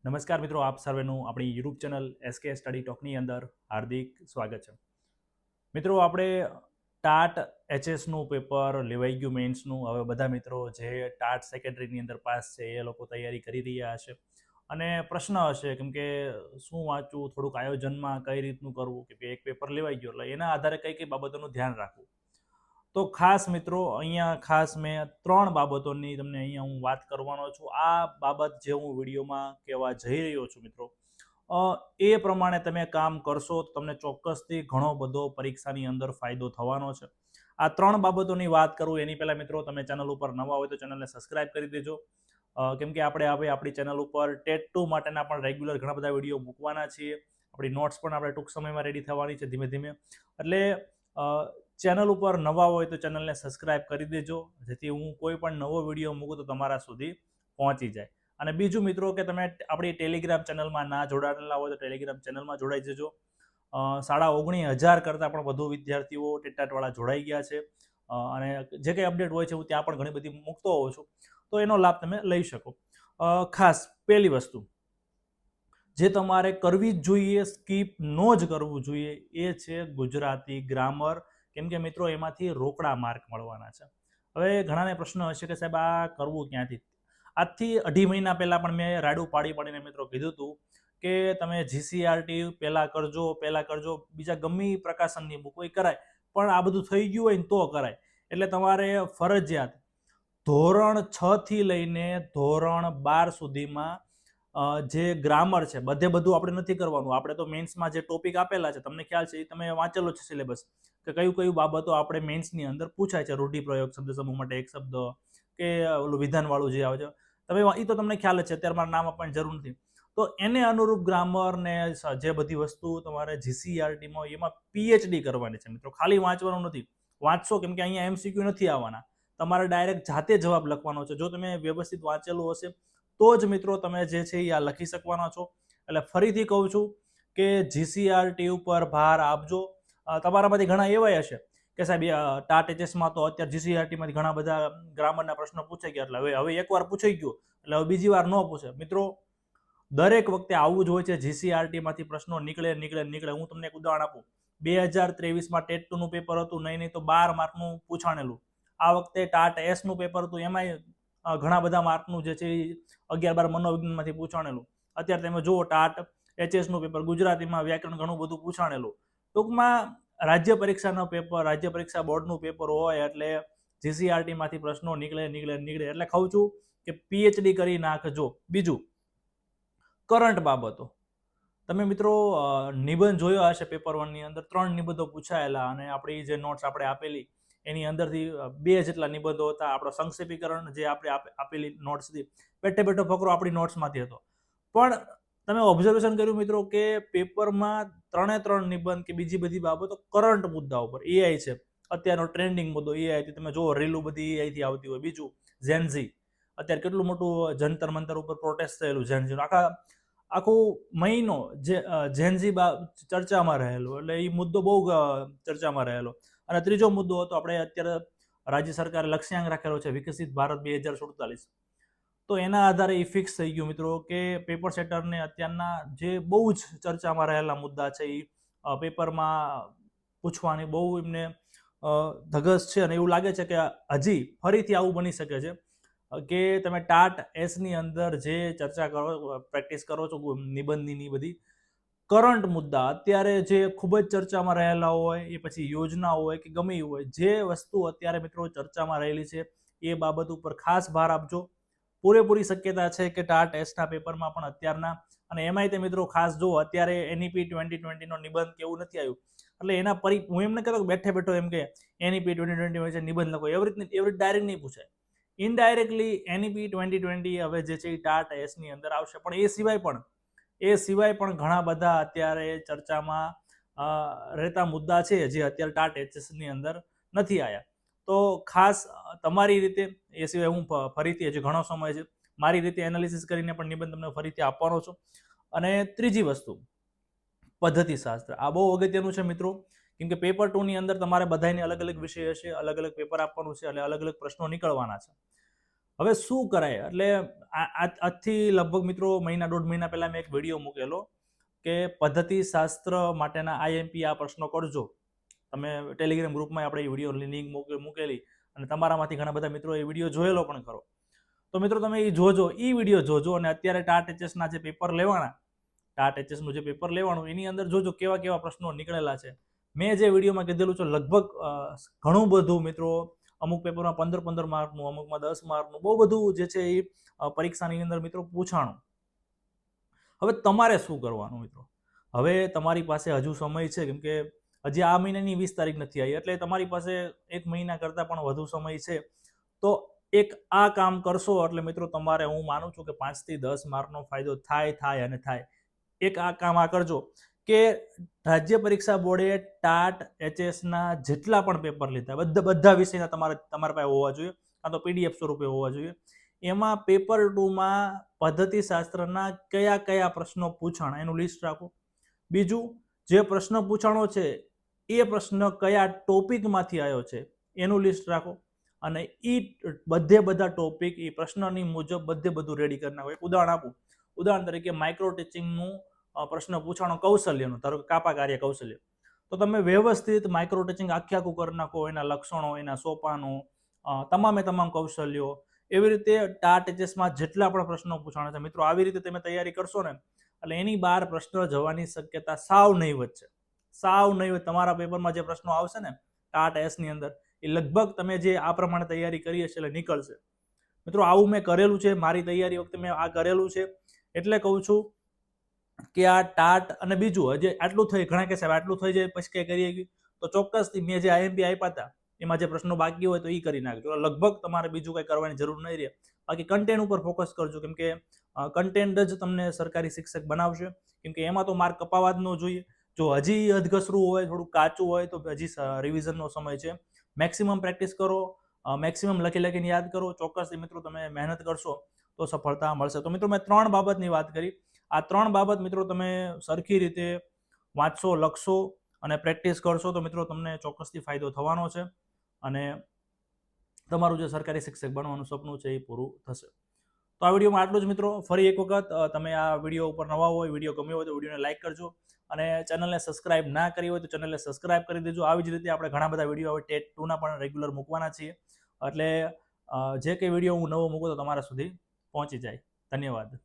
નમસ્કાર મિત્રો, આપ સર્વેનું આપણી યુટ્યુબ ચેનલ એસકે સ્ટડી ટોકની અંદર હાર્દિક સ્વાગત છે. મિત્રો, આપણે ટાટ એચએસનું પેપર લેવાઈ ગયું મેન્સનું. હવે બધા મિત્રો જે ટાટ સેકન્ડરીની અંદર પાસ છે એ લોકો તૈયારી કરી રહ્યા હશે અને પ્રશ્ન હશે કેમ કે શું વાંચવું, થોડુંક આયોજનમાં કઈ રીતનું કરવું, કે એક પેપર લેવાઈ ગયો એટલે એના આધારે કઈ કઈ બાબતોનું ધ્યાન રાખવું. તો ખાસ મિત્રો અહીંયા ખાસ મેં 3 બાબતોની તમને અહીંયા હું વાત કરવાનો છું. આ બાબત જે હું વિડીયોમાં કહેવા જઈ રહ્યો છું મિત્રો, એ પ્રમાણે તમે કામ કરશો તો તમને ચોક્કસથી ઘણો બધો પરીક્ષાની અંદર ફાયદો થવાનો છે. આ 3 બાબતોની વાત કરું એની પહેલાં મિત્રો, તમે ચેનલ ઉપર નવા હોય તો ચેનલને સબસ્ક્રાઇબ કરી દેજો. કેમ કે આપણે હવે આપણી ચેનલ ઉપર ટેટ 2 માટેના પણ રેગ્યુલર ઘણા બધા વિડીયો મૂકવાના છીએ. આપણી નોટ્સ પણ આપણે ટૂંક સમયમાં રેડી થવાની છે ધીમે ધીમે. એટલે ચેનલ ઉપર નવા હોય તો ચેનલને સબસ્ક્રાઇબ કરી દેજો, જેથી હું કોઈ પણ નવો વિડીયો મૂકું તો તમારા સુધી પહોંચી જાય. અને બીજું મિત્રો કે તમે આપણી ટેલિગ્રામ ચેનલમાં ના જોડાયેલા હોય તો ટેલિગ્રામ ચેનલમાં જોડાઈ જજો. 19,500 કરતાં પણ વધુ વિદ્યાર્થીઓ ટેટાટવાળા જોડાઈ ગયા છે અને જે કંઈ અપડેટ હોય છે હું ત્યાં પણ ઘણી બધી મૂકતો હોઉં છું, તો એનો લાભ તમે લઈ શકો. ખાસ પહેલી વસ્તુ જે તમારે કરવી જ જોઈએ, સ્કીપ ન જ કરવું જોઈએ, એ છે ગુજરાતી ગ્રામર. કેમ કે મિત્રો એમાંથી રોકડા માર્ક મળવાના છે. હવે ઘણાને પ્રશ્ન હશે કે સાહેબ આ કરવું ક્યાંથી. આજથી 2.5 મહિના પહેલાં પણ મેં રાડું પાડીને મિત્રો કીધું હતું કે તમે GCRT પહેલાં કરજો, બીજા ગમે પ્રકાશનની બુક હોય કરાય, પણ આ બધું થઈ ગયું હોય ને તો કરાય. એટલે તમારે ફરજિયાત ધોરણ 6 થી લઈને ધોરણ 12 સુધીમાં જે ગ્રામર છે બધું આપણે નથી કરવાનું. આપણે તો મેન્સમાં જે ટોપિક આપેલા છે તમને ખ્યાલ છે, એ તમે વાંચેલો છે સિલેબસ, કે કયું બાબતો આપણે મેન્સની અંદર પૂછાય છે. રૂઢિપ્રયોગ, શબ્દ સમૂહ માટે એક શબ્દ, કે ઓલું વિધાનવાળું જે આવે છે, તમે એ તો તમને ખ્યાલ જ છે, અત્યારે મારે નામ આપવાની જરૂર નથી. તો એને અનુરૂપ ગ્રામર ને જે બધી વસ્તુ તમારે GCRTમાં એમાં PhD કરવાની છે મિત્રો. ખાલી વાંચવાનું નથી. વાંચશો કેમ કે અહીંયા MCQ નથી આવવાના, તમારે ડાયરેક્ટ જાતે જવાબ લખવાનો છે. જો તમે વ્યવસ્થિત વાંચેલું હશે તો જ મિત્રો તમે જે છે એ આ લખી શકવાના છો. એટલે ફરીથી કહું છું કે GCRT ઉપર ભાર આપજો. તમારામાંથી ઘણા એવા હશે કે સાહેબ ટાટ એચએસમાં તો અત્યારે GCRTમાંથી ઘણા બધા ગ્રામરના પ્રશ્નો પૂછાઈ ગયા, એટલે હવે એકવાર પૂછાઈ ગયું એટલે હવે બીજી વાર ન પૂછે. મિત્રો દરેક વખતે આવું જ હોય છે, GCRTમાંથી પ્રશ્નો નીકળે. હું તમને એક ઉદાહરણ આપું. 2023માં ટેટ 2નું પેપર હતું, નહીં તો 12 માર્કનું પૂછાણેલું. આ વખતે ટાટ એસનું પેપર હતું, એમાંય ઘણા બધા માર્કનું જે છે 11-12 મનોવિજ્ઞાનમાંથી પૂછાણેલું. અત્યારે તમે જુઓ ટાટ એચએસનું પેપર ગુજરાતીમાં વ્યાકરણ ઘણું બધું પૂછાણેલું. ટૂંકમાં રાજ્ય પરીક્ષાનો પેપર, રાજ્ય પરીક્ષા બોર્ડનું પેપર હોય એટલે GCRTમાંથી પ્રશ્નો નીકળે. એટલે કહું છું કે PhD કરી નાખજો. બીજું, કરંટ બાબતો. તમે મિત્રો નિબંધ જોયો હશે પેપર 1ની અંદર 3 નિબંધો પૂછાયેલા અને આપણી જે નોટ્સ આપણે આપેલી એની અંદરથી 2 જેટલા નિબંધો હતા. આપણો સંક્ષેપીકરણ જે આપણે આપેલી નોટ્સથી બેઠો ફકરો આપણી નોટ્સમાંથી હતો. પણ તમે ઓબ્ઝર્વેશન કર્યું મિત્રો કે પેપરમાં 3 નિબંધ કે બીજી બધી બાબતો કરંટ મુદ્દા ઉપર, AI છે અત્યારનો ટ્રેન્ડિંગ મુદ્દો, AI થી તમે જુઓ રીલું બધી AI થી આવતી હોય. બીજું ઝેનઝી, અત્યારે કેટલું મોટું જંતર મંતર ઉપર પ્રોટેસ્ટ થયેલું ઝેનઝીનું, આખું મહિનો જે ઝેનઝી ચર્ચામાં રહેલો, એટલે એ મુદ્દો બહુ ચર્ચામાં રહેલો. અને ત્રીજો મુદ્દો હતો આપણે અત્યારે રાજ્ય સરકારે લક્ષ્યાંક રાખેલો છે વિકસિત ભારત 2047. તો એના આધારે એ ફિક્સ થઈ ગયું મિત્રો કે પેપર સેટરને અત્યારના જે બહુ જ ચર્ચામાં રહેલા મુદ્દા છે એ પેપરમાં પૂછવાની બહુ એમને ધગસ છે. અને એવું લાગે છે કે હજી ફરીથી આવું બની શકે છે કે તમે ટાટ એસની અંદર જે ચર્ચા કરો, પ્રેક્ટિસ કરો છો નિબંધની બધી કરંટ મુદ્દા અત્યારે જે ખૂબ જ ચર્ચામાં રહેલા હોય, એ પછી યોજના હોય કે ગમે એ હોય, જે વસ્તુ અત્યારે મિત્રો ચર્ચામાં રહેલી છે એ બાબત ઉપર ખાસ ભાર આપજો. પૂરેપૂરી શક્યતા છે કે ટાટ એસના પેપરમાં પણ અત્યારના, અને એમાંય તે મિત્રો ખાસ જો અત્યારે NEP 2020નો નિબંધ કેવું નથી આવ્યું, એટલે એના હું એમ ન કહેતો કે બેઠો એમ કે NEP 2020 વચ્ચે નિબંધ લખો, એવી ડાયરેક્ટ નહીં પૂછાય. ઇનડાયરેક્ટલી NEP 2020 હવે જે છે એ ટાટ એસની અંદર આવશે. પણ એ સિવાય પણ ઘણા બધા અત્યારે ચર્ચામાં રહેતા મુદ્દા છે જે અત્યારે ટાટ એચએસની અંદર નથી આવ્યા. તો ખાસ તમારી રીતે, એ સિવાય હું ફરીથી હજી ઘણો સમય છે, મારી રીતે એનાલિસિસ કરીને પણ નિબંધ તમને ફરીથી આપવાનો છું. અને ત્રીજી વસ્તુ, પદ્ધતિશાસ્ત્ર. આ બહુ અગત્યનું છે મિત્રો, કેમ કે પેપર 2ની અંદર તમારે બધાને અલગ અલગ વિષય હશે, અલગ અલગ પેપર આપવાનું છે, એટલે અલગ અલગ પ્રશ્નો નીકળવાના છે. હવે શું કરાય? એટલે આજથી લગભગ મિત્રો મહિના દોઢ મહિના પહેલા મેં એક વિડીયો મૂકેલો કે પદ્ધતિ શાસ્ત્ર માટેના આઈએમપી આ પ્રશ્નો કરજો. તમે ટેલિગ્રામ ગ્રુપમાં આપણે એ વિડીયો લિંક મૂકેલી અને તમારામાંથી ઘણા બધા મિત્રો એ વિડીયો જોયેલો પણ ખરો. તો મિત્રો તમે એ જોજો, એ વિડીયો જોજો અને અત્યારે ટાટ એચએસના જે પેપર લેવાના, ટાટ એચએસનું જે પેપર લેવાનું એની અંદર જોજો કેવા કેવા પ્રશ્નો નીકળેલા છે. મેં જે વિડીયોમાં કીધેલું છે લગભગ ઘણું બધું મિત્રો, અમુક પેપરમાં 15 માર્કનું, અમુકમાં 10 માર્કનું, બહુ બધું જે છે એ પરીક્ષાની અંદર મિત્રો પૂછાણું. હવે તમારે શું કરવાનું મિત્રો? હવે તમારી પાસે હજુ સમય છે, કેમ કે હજી આ મહિનાની 20 તારીખ નથી આવી, એટલે તમારી પાસે 1 મહિના કરતાં પણ વધુ સમય છે. તો એક આ કામ કરશો એટલે મિત્રો તમારે, હું માનું છું કે 5 થી 10 માર્કનો ફાયદો થાય અને થાય. એક આ કામ આ કરજો કે રાજ્ય પરીક્ષા બોર્ડે ટાટ એચએસના જેટલા પણ પેપર લીધા, બધા વિષયના તમારા પાસે હોવા જોઈએ, કાં તો પીડીએફ સ્વરૂપે હોવા જોઈએ. એમાં પેપર 2માં પદ્ધતિ શાસ્ત્રના કયા કયા પ્રશ્નો પૂછાણા એનું લિસ્ટ રાખો. બીજું, જે પ્રશ્ન પૂછાણો છે એ પ્રશ્ન કયા ટોપિકમાંથી આવ્યો છે એનું લિસ્ટ રાખો. અને એ બધા ટોપિક એ પ્રશ્નની મુજબ બધું રેડી કરી નાખો. એક ઉદાહરણ આપું. ઉદાહરણ તરીકે માઇક્રો ટીચિંગનું પ્રશ્ન પૂછાણો કૌશલ્યનું, ધારો કે કાપા કાર્ય કૌશલ્ય, તો તમે વ્યવસ્થિત માઇક્રો ટીચિંગ આખું કરી નાખો, એના લક્ષણો, એના સોપાનો, તમામ કૌશલ્યો. એવી રીતે ટાટ એચએસમાં જેટલા પણ પ્રશ્નો પૂછાણા છે મિત્રો, આવી રીતે તમે તૈયારી કરશો ને એટલે એની બહાર પ્રશ્ન જવાની શક્યતા સાવ નહીવત છે. સાવ નહીવત. તમારા પેપરમાં જે પ્રશ્નો આવશે ને ટાટ એસની અંદર, એ લગભગ તમે જે આ પ્રમાણે તૈયારી કરી હશે એટલે નીકળશે. મિત્રો આવું મેં કરેલું છે, મારી તૈયારી વખતે મેં આ કરેલું છે, એટલે કહું છું કે આ ટાટ. અને બીજું, હજી આટલું થઈ, ઘણા કે સાહેબ આટલું થઈ જાય પછી કઈ કરીએ ગયું, તો ચોક્કસથી મેં જે આઈએમપી આપ્યા હતા એમાં જે પ્રશ્નો બાકી હોય તો એ કરી નાખજો. લગભગ તમારે બીજું કંઈ કરવાની જરૂર નહીં રહે. બાકી કન્ટેન્ટ ઉપર ફોકસ કરજો, કેમ કે કન્ટેન્ટ જ તમને સરકારી શિક્ષક બનાવશે, કેમ કે એમાં તો માર્ક કપાવા જ ન જોઈએ. જો હજી અધઘસરું હોય, થોડું કાચું હોય તો હજી રિવિઝનનો સમય છે. મેક્સિમમ પ્રેક્ટિસ કરો, મેક્સિમમ લખીને યાદ કરો. ચોક્કસથી મિત્રો તમે મહેનત કરશો તો સફળતા મળશે. તો મિત્રો મેં 3 બાબતની વાત કરી. આ 3 બાબત મિત્રો તમે સરખી રીતે વાંચશો, લખશો અને પ્રેક્ટિસ કરશો તો મિત્રો તમને ચોક્કસથી ફાયદો થવાનો છે અને તમારું જે સરકારી શિક્ષક બનવાનું સપનું છે એ પૂરું થશે. તો આ વિડીયોમાં આટલું જ મિત્રો. ફરી એક વખત તમે આ વિડીયો ઉપર નવા હોય, વિડીયો ગમ્યો હોય તો વિડીયોને લાઇક કરજો અને ચેનલને સબસ્ક્રાઇબ ના કરી હોય તો ચેનલને સબસ્ક્રાઇબ કરી દેજો. આવી જ રીતે આપણે ઘણા બધા વિડીયો હવે ટેટ 2ના પણ રેગ્યુલર મૂકવાના છીએ, એટલે જે કંઈ વિડીયો હું નવો મૂકું તો તમારા સુધી પહોંચી જાય. ધન્યવાદ.